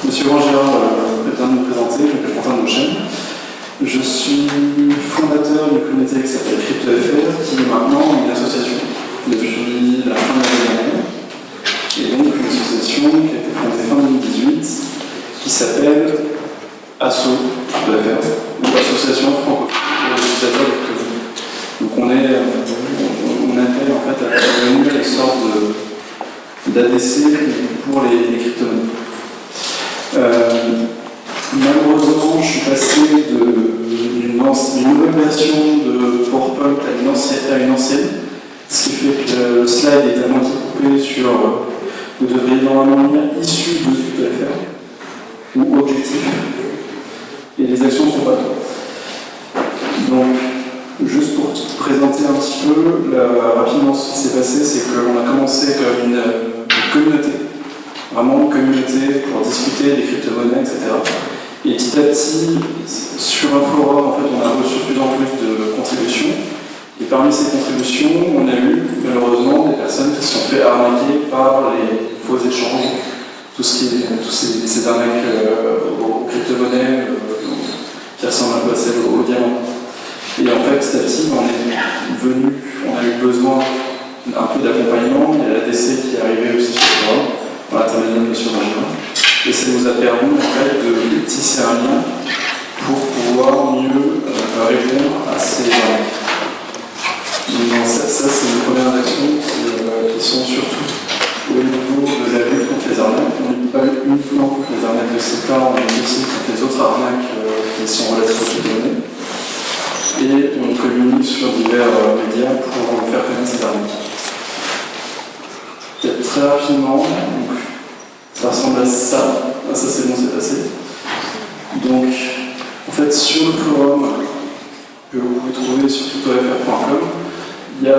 Monsieur Rangérard vient de me présenter, je m'appelle Quentin Nochen. Je suis fondateur d'une communauté qui s'appelle CryptoFR, qui est maintenant une association depuis la fin de l'année dernière. Et donc une association qui a été fondée fin 2018, qui s'appelle ASSO CryptoFR, ou Association francophone des utilisateurs de crypto. Donc on appelle en fait à réunir les sortes d'ADC pour les crypto-monnaies. Malheureusement, je suis passé d'une nouvelle version de PowerPoint à une ancienne, ce qui fait que le slide est à moitié coupé sur vous devriez normalement lire issu de CryptoFR ou objectif, et les actions ne sont pas là. Donc, juste pour présenter un petit peu rapidement ce qui s'est passé, c'est qu'on a commencé comme une communauté. Vraiment une communauté pour discuter des crypto-monnaies, etc. Et petit à petit, sur un forum, en fait, on a reçu de plus en plus de contributions. Et parmi ces contributions, on a eu malheureusement des personnes qui se sont fait arnaquer par les faux échanges, tous ces arnaques aux crypto-monnaies qui ressemblent un peu à celles aux diamants. Et en fait, petit à petit, on a eu besoin un peu d'accompagnement. Il y a l'ADC qui est arrivé aussi sur le forum, par l'intermédiaire de M. Benjamin. Et ça nous a permis en fait de tisser un lien pour pouvoir mieux répondre à ces arnaques. Donc ça c'est une première action qui sont surtout au niveau de la lutte contre les arnaques. On ne lutte pas uniquement contre les arnaques de CETA, on lutte aussi contre les autres arnaques qui sont relatives aux crypto-monnaies. Et on communique sur divers médias pour faire connaître ces arnaques. Peut-être très rapidement, donc, ça ressemble à ça. Ah, ça c'est bon, c'est passé. Donc, en fait, sur le forum que vous pouvez trouver sur cryptofr.com, il y a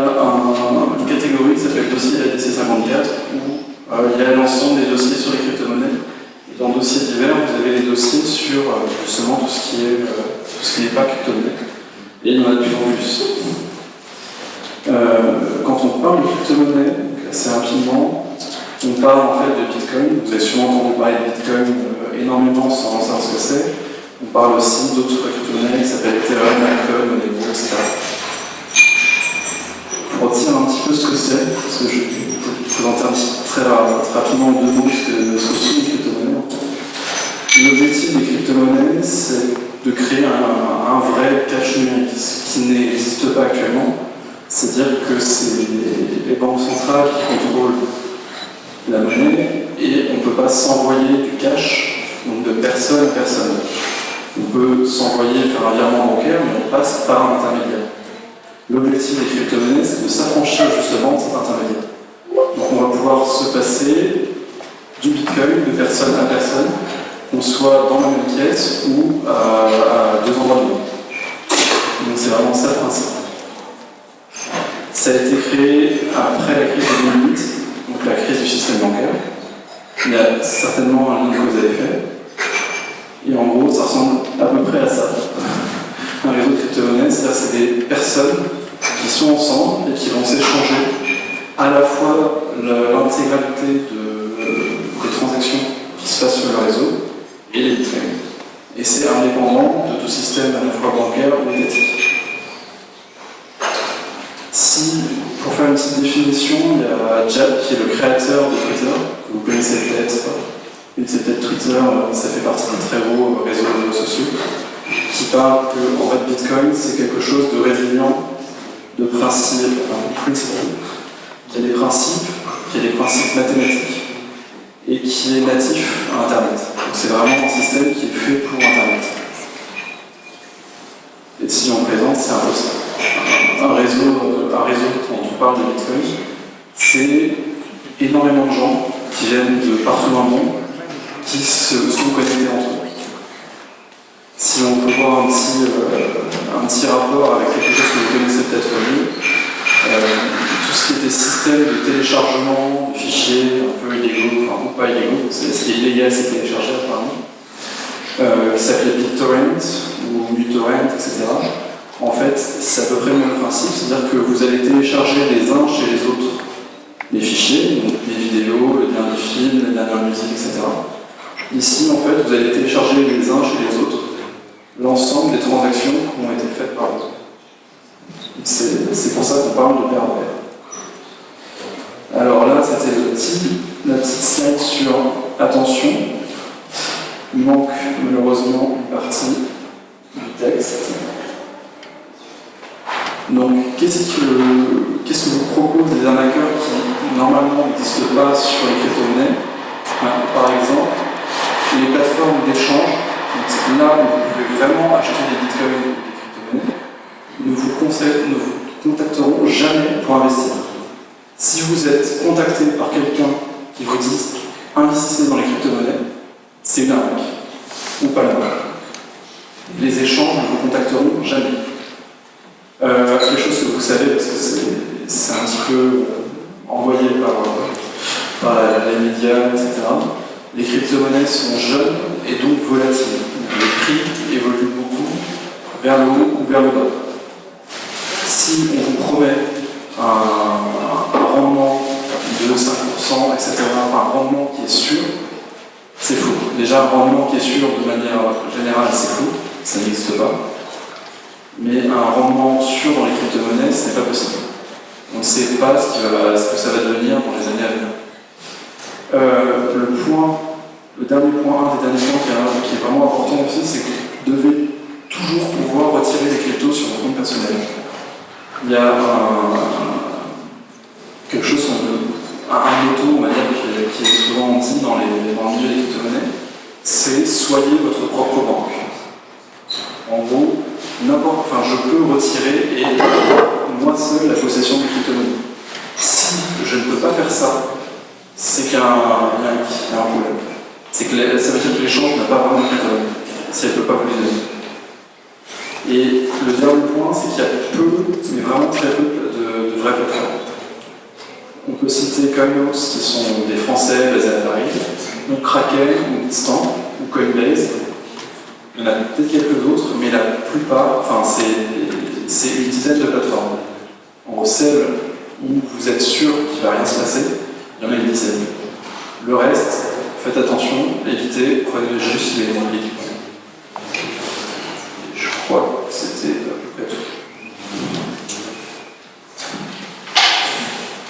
une catégorie qui s'appelle dossier ADC54 où il y a l'ensemble des dossiers sur les crypto-monnaies. Et dans dossiers divers, vous avez les dossiers sur justement tout ce qui n'est pas crypto-monnaie. Et il y en a de plus en plus. Quand on parle de crypto-monnaie, assez rapidement, on parle en fait de Bitcoin. Vous avez sûrement entendu parler de Bitcoin énormément sans savoir ce que c'est. On parle aussi d'autres crypto-monnaies qui s'appellent Ethereum, Bitcoin, Monero, etc. Pour redire un petit peu ce que c'est, parce que je vais vous présenter très rapidement en 2 mots ce que sont les crypto-monnaies. L'objectif des crypto-monnaies, c'est de créer un vrai cash numérique qui n'existe pas actuellement. C'est-à-dire que c'est les banques centrales qui contrôlent la monnaie et on ne peut pas s'envoyer du cash, donc de personne à personne. On peut s'envoyer faire un virement bancaire, mais on passe par un intermédiaire. L'objectif des crypto-monnaies, c'est de s'affranchir justement de cet intermédiaire. Donc on va pouvoir se passer du Bitcoin de personne à personne, qu'on soit dans la même pièce ou à 2 endroits de monde. Donc c'est vraiment ça le principe. Ça a été créé après la crise de 2008, donc la crise du système bancaire. Il y a certainement un lien de cause à effet. Et en gros, ça ressemble à peu près à ça. Un réseau de crypto-monnaies, c'est-à-dire c'est des personnes qui sont ensemble et qui vont s'échanger à la fois l'intégralité des transactions qui se passent sur le réseau et les bitcoins. Et c'est indépendant de tout système à la fois bancaire ou étatique. Pour faire une petite définition, il y a Jab qui est le créateur de Twitter, que vous connaissez peut-être. Twitter, ça fait partie d'un très gros réseau de réseaux sociaux, qui parle que en fait, Bitcoin c'est quelque chose de résilient, de principe, qui a des principes mathématiques et qui est natif à Internet. Donc c'est vraiment un système qui est fait pour Internet. Et si on présente, c'est un peu ça. Un réseau quand on parle de Bitcoin, c'est énormément de gens qui viennent de partout dans le monde, qui se sont connectés entre eux. Si on peut voir un petit rapport avec quelque chose que vous connaissez peut-être mieux, tout ce qui était système de téléchargement de fichiers un peu illégaux, enfin ou pas illégaux, ce qui est illégal c'est téléchargé apparemment, qui s'appelait BitTorrent ou BitTorrent, etc. En fait, c'est à peu près le même principe, c'est-à-dire que vous allez télécharger les uns chez les autres les fichiers, donc les vidéos, les derniers films, les dernières musiques, etc. Ici, en fait, vous allez télécharger les uns chez les autres l'ensemble des transactions qui ont été faites par l'autre. C'est pour ça qu'on parle de pair en pair. Alors là, c'était la petite slide sur attention. Il manque malheureusement une partie du texte. Donc, qu'est-ce que vous propose des arnaqueurs qui normalement n'existent pas sur les crypto-monnaies? Par exemple, les plateformes d'échange, là où vous pouvez vraiment acheter des bitcoins ou des crypto-monnaies, ne vous contacteront jamais pour investir. Si vous êtes contacté par quelqu'un qui vous dit investissez dans les crypto-monnaies, c'est une arnaque, ou pas l'arnaque. Les échanges ne vous contacteront jamais. Quelque chose que vous savez, parce que c'est un petit peu envoyé par les médias, etc. Les crypto-monnaies sont jeunes et donc volatiles. Les prix évoluent beaucoup vers le haut ou vers le bas. Si on vous promet un rendement de 5%, etc., enfin, un rendement qui est sûr, c'est faux. Déjà, un rendement qui est sûr de manière générale, c'est faux, ça n'existe pas. Mais un rendement sûr dans les crypto-monnaies, ce n'est pas possible. On ne sait pas ce que ça va devenir dans les années à venir. Le dernier point, un des derniers points qui est vraiment important aussi, c'est que vous devez toujours pouvoir retirer les cryptos sur votre compte personnel. Il y a quelque chose, un motto, on va dire, qui est souvent dit dans le milieu des crypto-monnaies, c'est soyez votre propre banque. En gros, je peux retirer et moi seul la possession des crypto-monnaies. Si je ne peux pas faire ça, c'est qu'il y a un problème. C'est que ça veut dire que l'échange n'a pas vraiment de crypto-monnaie, si elle ne peut pas vous les donner. Et le dernier point, c'est qu'il y a peu, mais vraiment très peu de vraies plateformes. On peut citer Coinos, qui sont des Français basés à Paris, ou Kraken, ou Bitstamp, ou Coinbase. Il y en a peut-être quelques autres, mais la plupart, c'est une dizaine de plateformes. En gros, celles où vous êtes sûr qu'il ne va rien se passer, il y en a une dizaine. Le reste, faites attention, évitez, prenez juste les guides. Je crois que c'était à peu près tout.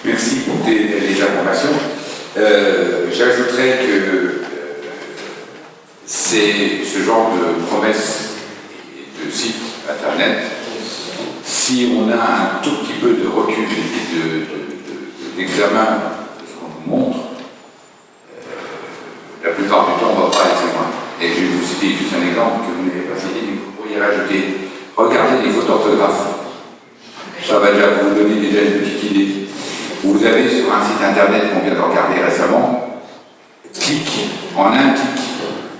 Merci pour les informations. J'ajouterais que c'est ce genre de promesses de sites internet, si on a un tout petit peu de recul et d'examen de ce qu'on nous montre, la plupart du temps on ne va pas aller très loin. Et je vais vous citer juste un exemple que vous n'avez pas cité, mais vous pourriez rajouter. Regardez les fautes d'orthographe. Ça va déjà vous donner déjà une petite idée. Vous avez sur un site internet qu'on vient de regarder récemment, clic, en un clic.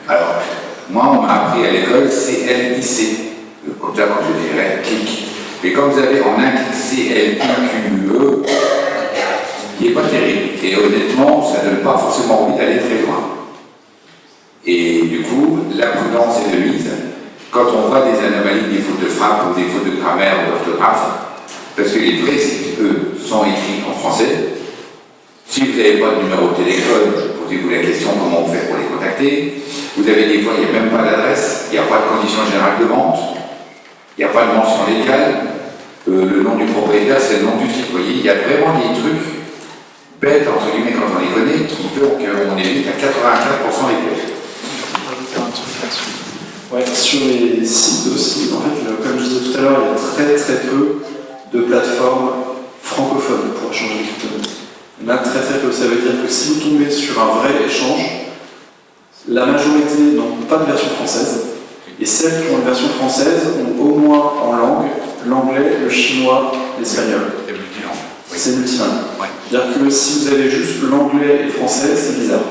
Alors, moi on m'a appris à l'école CLIC, comme ça quand je dirais clic. Mais comme vous avez en un clic CLIQE, il n'est pas terrible. Et honnêtement, ça ne donne pas forcément envie d'aller très loin. Et du coup, la prudence est de mise. Quand on voit des anomalies, des fautes de frappe ou des fautes de grammaire ou d'orthographe, parce que les vrais sites, eux, sont écrits en français. Si vous n'avez pas de numéro de téléphone, posez-vous la question comment on fait pour les contacter. Vous avez des fois, il n'y a même pas d'adresse, il n'y a pas de conditions générales de vente, il n'y a pas de mention légale, le nom du propriétaire, c'est le nom du site. Vous voyez, il y a vraiment des trucs bêtes, entre guillemets, quand on les connaît, qui font qu'on évite à 84% les pièges. Ouais, sur les sites aussi, en fait, comme je disais tout à l'heure, il y a très très peu de plateformes francophones pour échanger les crypto-monnaies. Il y en a très très peu. Ça veut dire que si vous tombez sur un vrai échange, la majorité n'ont pas de version française, et celles qui ont une version française ont au moins en langue l'anglais, le chinois, l'espagnol. C'est multilingue. C'est multilingue. Ouais. C'est-à-dire que si vous avez juste l'anglais et le français, c'est bizarre.